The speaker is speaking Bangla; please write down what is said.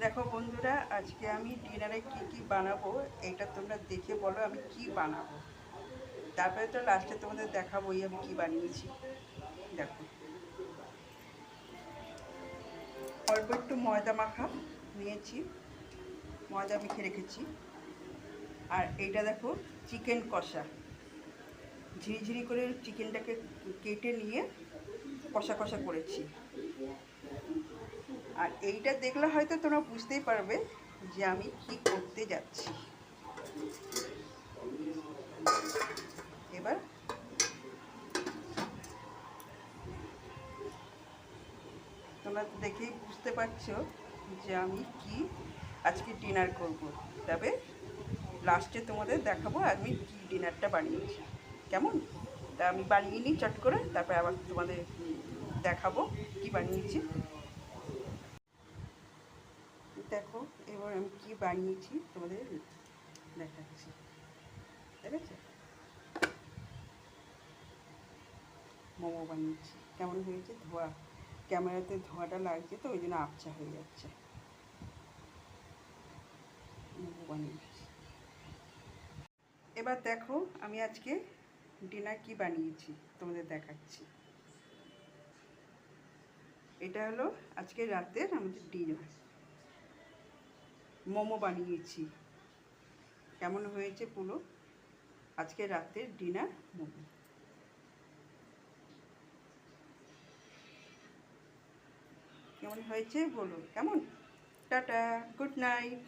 দেখো বন্ধুরা, আজকে আমি ডিনারে কি বানাবো এটা তোমরা দেখে বলো আমি কি বানাবো। তারপরে তো লাস্টে তোমাদের দেখাবোই আমি কি বানিয়েছি। দেখো, অল্প একটু ময়দা মাখা নিয়েছি, ময়দা মেখে রেখেছি। আর এইটা দেখো, চিকেন কষা, ঝিরিঝিরি করে চিকেনটাকে কেটে নিয়ে কষা কষা করেছি। আর এইটা দেখলে হয়তো তোমরা বুঝতেই পারবে যে আমি কি করতে যাচ্ছি। এবার তোমরা দেখেই বুঝতে পারছো যে আমি কি আজকে ডিনার করব। তবে লাস্টে তোমাদের দেখাবো আমি কি ডিনারটা বানিয়েছি। কেমন? তা আমি বানিয়ে নিই চট করে, তারপরে আবার তোমাদের দেখাবো কি বানিয়েছি। দেখো, এবার আমি কি বানিয়েছি তোমাদের দেখাচ্ছি। ঠিক আছে, মোমো বানিয়েছি। কেমন হয়েছে? ধোয়া, ক্যামেরাতে ধোঁয়াটা লাগছে তো ওই জন্য আবছা হয়ে যাচ্ছে। মোমো বানিয়েছি। এবার দেখো আমি আজকে ডিনার কি বানিয়েছি তোমাদের দেখাচ্ছি। এটা হলো আজকে রাতের আমাদের ডিনার। মোমো বানিয়েছি। কেমন হয়েছে পুরো আজকে রাতের ডিনার মোমো। কেমন হয়েছে বলো। কেমন? Tata, good night.